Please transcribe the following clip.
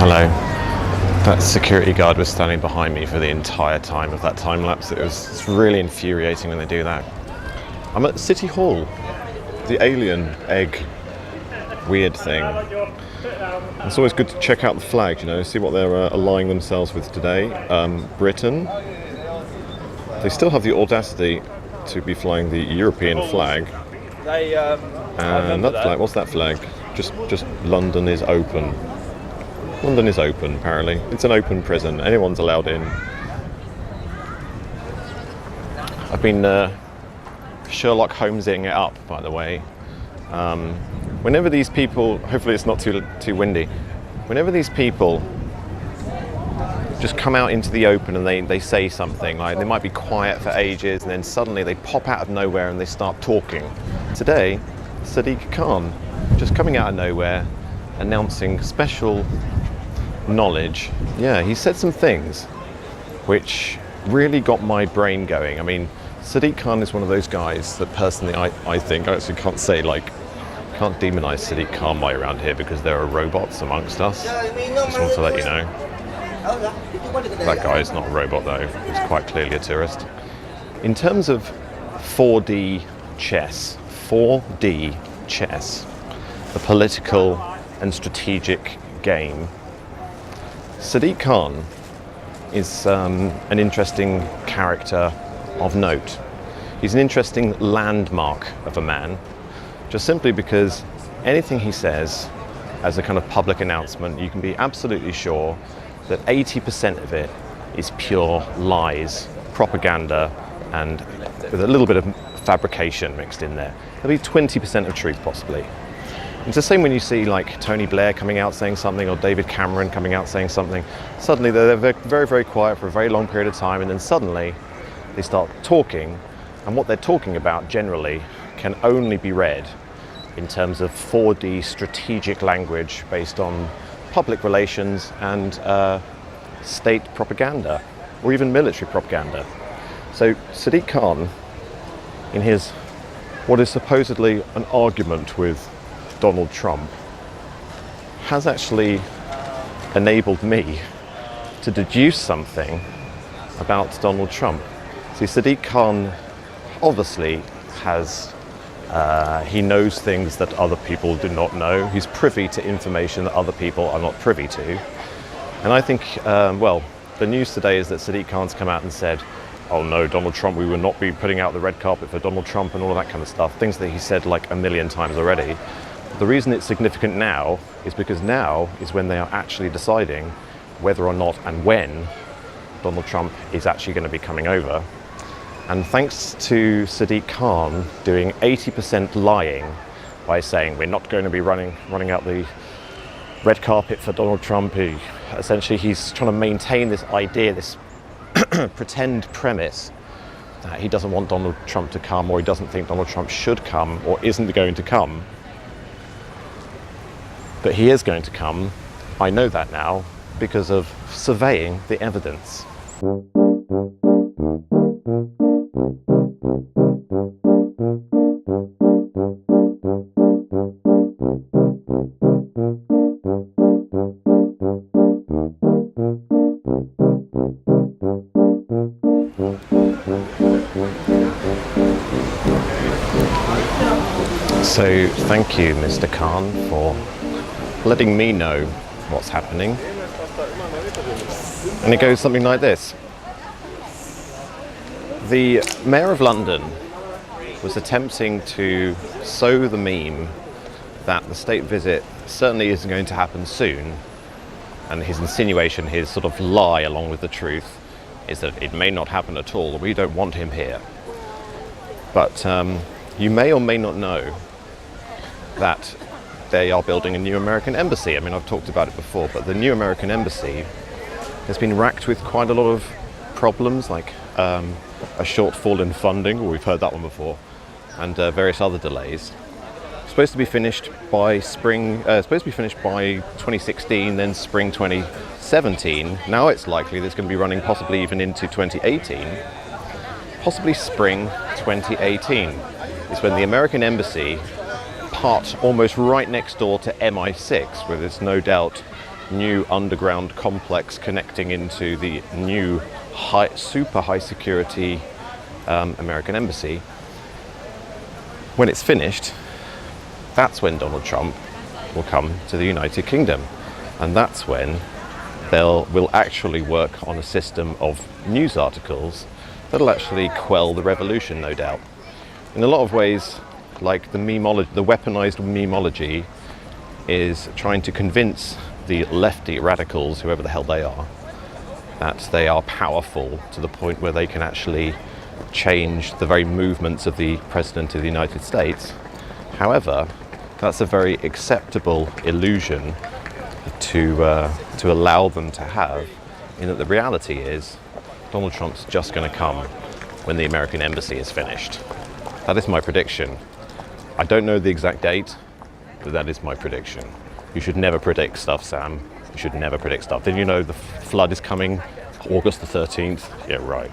Hello. That security guard was standing behind me for the entire time of that time lapse. It's really infuriating when they do that. I'm at City Hall, the alien egg weird thing. It's always good to check out the flag, you know, see what they're allying themselves with today. Britain, they still have the audacity to be flying the European flag. And that flag, what's that flag? Just London is open. London is open, apparently. It's an open prison. Anyone's allowed in. I've been Sherlock Holmesing it up, by the way. Whenever these people, hopefully it's not too windy, whenever these people just come out into the open and they say something, like they might be quiet for ages and then suddenly they pop out of nowhere and they start talking. Today, Sadiq Khan, just coming out of nowhere, announcing special knowledge. Yeah, he said some things which really got my brain going. I mean, Sadiq Khan is one of those guys that personally I think, I actually can't demonize Sadiq Khan way around here because there are robots amongst us. Just want to let you know. That guy is not a robot though, he's quite clearly a tourist. In terms of 4D chess, the political and strategic game, Sadiq Khan is an interesting character of note. He's an interesting landmark of a man, just simply because anything he says as a kind of public announcement, you can be absolutely sure that 80% of it is pure lies, propaganda, and with a little bit of fabrication mixed in there. There'll be 20% of truth possibly. It's the same when you see like Tony Blair coming out saying something or David Cameron coming out saying something. Suddenly they're very, very quiet for a very long period of time, and then suddenly they start talking, and what they're talking about generally can only be read in terms of 4D strategic language based on public relations and state propaganda, or even military propaganda. So Sadiq Khan, in his what is supposedly an argument with Donald Trump, has actually enabled me to deduce something about Donald Trump. See, Sadiq Khan obviously has, he knows things that other people do not know. He's privy to information that other people are not privy to. And I think, well, the news today is that Sadiq Khan's come out and said, oh no, Donald Trump, we will not be putting out the red carpet for Donald Trump and all of that kind of stuff. Things that he said like a million times already. The reason it's significant now is because now is when they are actually deciding whether or not and when Donald Trump is actually going to be coming over. And thanks to Sadiq Khan doing 80% lying by saying we're not going to be running out the red carpet for Donald Trump, essentially he's trying to maintain this idea, this pretend premise that he doesn't want Donald Trump to come, or he doesn't think Donald Trump should come or isn't going to come. But he is going to come. I know that now because of surveying the evidence. So thank you, Mr. Khan, for letting me know what's happening. And it goes something like this. The Mayor of London was attempting to sow the meme that the state visit certainly isn't going to happen soon, and his insinuation, his sort of lie along with the truth, is that it may not happen at all. We don't want him here. But you may or may not know that they are building a new American embassy. I mean, I've talked about it before, but the new American embassy has been racked with quite a lot of problems, like a shortfall in funding, we've heard that one before, and various other delays. Supposed to be finished by spring, supposed to be finished by 2016, then spring 2017. Now it's likely that it's going to be running possibly even into 2018. Possibly spring 2018 is when the American embassy parts almost right next door to MI6, where there's no doubt new underground complex connecting into the new super high security American embassy. When it's finished, that's when Donald Trump will come to the United Kingdom, and that's when we'll actually work on a system of news articles that'll actually quell the revolution, no doubt. In a lot of ways, like the weaponized memeology is trying to convince the lefty radicals, whoever the hell they are, that they are powerful to the point where they can actually change the very movements of the President of the United States. However, that's a very acceptable illusion to allow them to have, in that the reality is Donald Trump's just going to come when the American embassy is finished. That is my prediction. I don't know the exact date, but that is my prediction. You should never predict stuff, Sam. You should never predict stuff. Did you know the flood is coming August the 13th? Yeah, right.